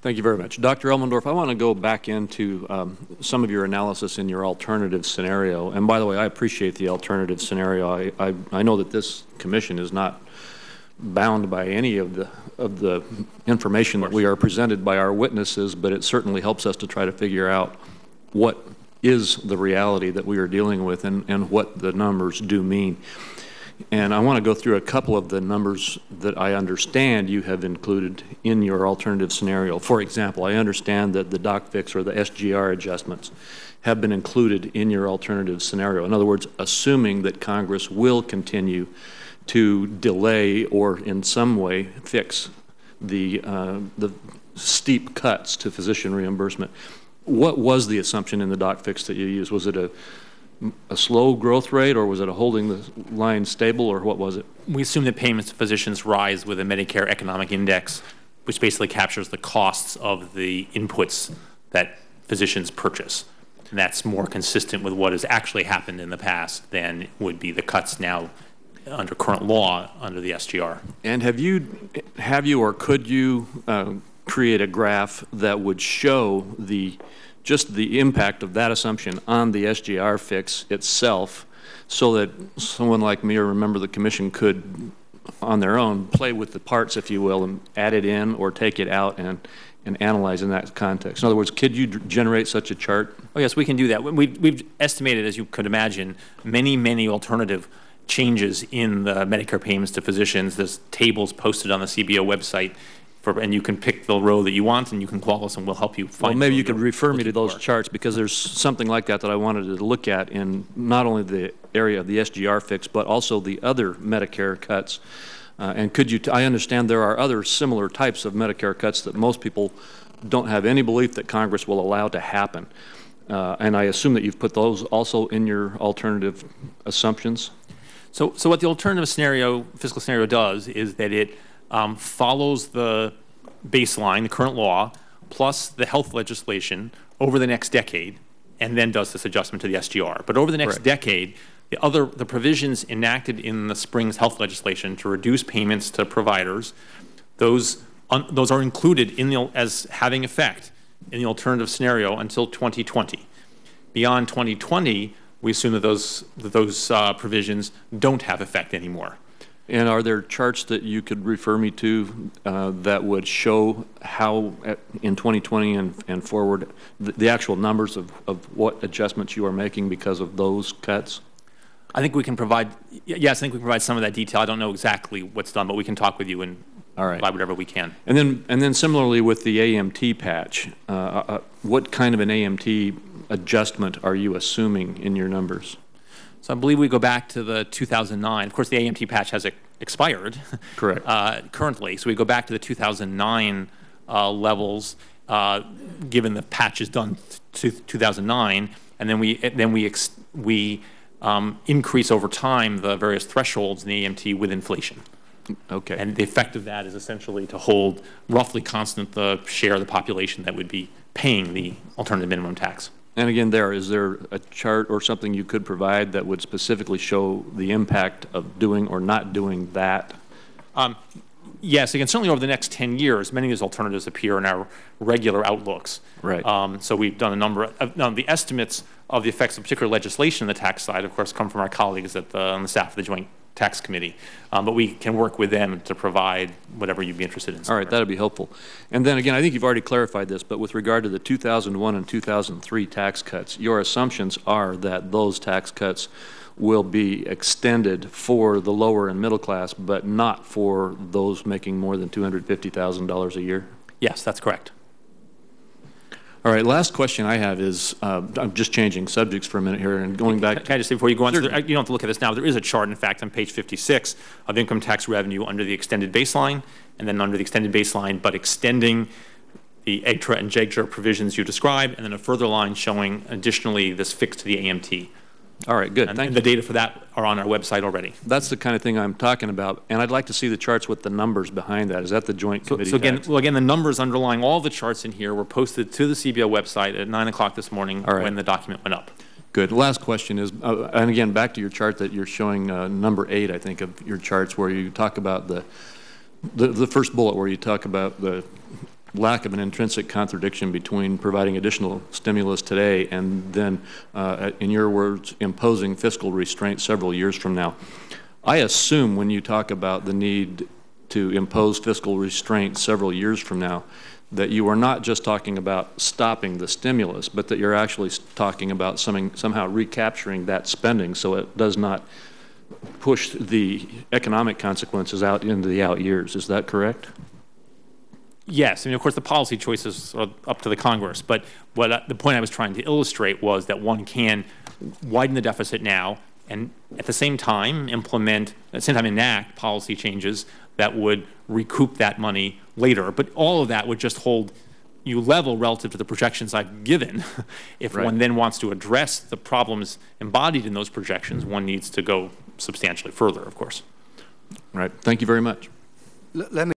Thank you very much. Dr. Elmendorf, I want to go back into some of your analysis in your alternative scenario. And by the way, I appreciate the alternative scenario. I know that this commission is not bound by any of the information that we are presented by our witnesses, but it certainly helps us to try to figure out what is the reality that we are dealing with and what the numbers do mean. And I want to go through a couple of the numbers that I understand you have included in your alternative scenario. For example, I understand that the doc fix or the SGR adjustments have been included in your alternative scenario. In other words, assuming that Congress will continue to delay or in some way fix the steep cuts to physician reimbursement. What was the assumption in the doc fix that you used? Was it a slow growth rate, or was it a holding the line stable, or what was it? We assume that payments to physicians rise with a Medicare economic index, which basically captures the costs of the inputs that physicians purchase. And that's more consistent with what has actually happened in the past than would be the cuts now under current law under the SGR. And have you or could you create a graph that would show just the impact of that assumption on the SGR fix itself, so that someone like me or a member of the commission could, on their own, play with the parts, if you will, and add it in or take it out and analyze in that context? In other words, could you generate such a chart? Oh, yes, we can do that. We've estimated, as you could imagine, many alternative changes in the Medicare payments to physicians. There's tables posted on the CBO website, and you can pick the row that you want, and you can call us, and we'll help you find. Well, maybe you could refer me to those charts, because there's something like that I wanted to look at in not only the area of the SGR fix, but also the other Medicare cuts. And could you? I understand there are other similar types of Medicare cuts that most people don't have any belief that Congress will allow to happen. And I assume that you've put those also in your alternative assumptions. So what the alternative scenario, fiscal scenario, does is that it follows the baseline, the current law, plus the health legislation over the next decade, and then does this adjustment to the SGR. But over the next decade, the provisions enacted in the spring's health legislation to reduce payments to providers, those are included as having effect in the alternative scenario until 2020. Beyond 2020, we assume that those provisions don't have effect anymore. And are there charts that you could refer me to that would show how in 2020 and forward the actual numbers of what adjustments you are making because of those cuts? I think we can provide, yes, I think we can provide some of that detail. I don't know exactly what's done, but we can talk with you and provide whatever we can. And then similarly with the AMT patch, what kind of an AMT adjustment are you assuming in your numbers? So I believe we go back to the 2009. Of course, the AMT patch has expired. Correct. Currently, so we go back to the 2009 levels, given the patch is done to 2009, and then we increase over time the various thresholds in the AMT with inflation. Okay. And the effect of that is essentially to hold roughly constant the share of the population that would be paying the alternative minimum tax. And again, is there a chart or something you could provide that would specifically show the impact of doing or not doing that? Yes, again, certainly over the next 10 years, many of these alternatives appear in our regular outlooks. Right. So we've done a number of, now the estimates of the effects of particular legislation on the tax side, of course, come from our colleagues on the staff of the Joint Tax Committee, but we can work with them to provide whatever you'd be interested in. All right, that would be helpful. And then again, I think you've already clarified this, but with regard to the 2001 and 2003 tax cuts, your assumptions are that those tax cuts will be extended for the lower and middle class, but not for those making more than $250,000 a year? Yes, that's correct. All right, last question I have is, I'm just changing subjects for a minute here and going back. Can I just say before you go on, you don't have to look at this now, there is a chart, in fact, on page 56 of income tax revenue under the extended baseline, and then under the extended baseline, but extending the EGTRA and JEGTRA provisions you described, and then a further line showing additionally this fix to the AMT. All right, good. And the data for that are on our website already. That's the kind of thing I'm talking about, and I'd like to see the charts with the numbers behind that. Is that the Joint Committee? So again, the numbers underlying all the charts in here were posted to the CBO website at 9 o'clock this morning when the document went up. Good. Last question is, and again, back to your chart that you're showing, number 8, I think, of your charts, where you talk about the first bullet where you talk about the lack of an intrinsic contradiction between providing additional stimulus today and then, in your words, imposing fiscal restraint several years from now. I assume when you talk about the need to impose fiscal restraint several years from now, that you are not just talking about stopping the stimulus, but that you're actually talking about somehow recapturing that spending so it does not push the economic consequences out into the out years. Is that correct? Yes. I mean, of course, the policy choices are up to the Congress. But the point I was trying to illustrate was that one can widen the deficit now and at the same time enact policy changes that would recoup that money later. But all of that would just hold you level relative to the projections I've given. If one then wants to address the problems embodied in those projections, one needs to go substantially further, of course. All right. Thank you very much. Let me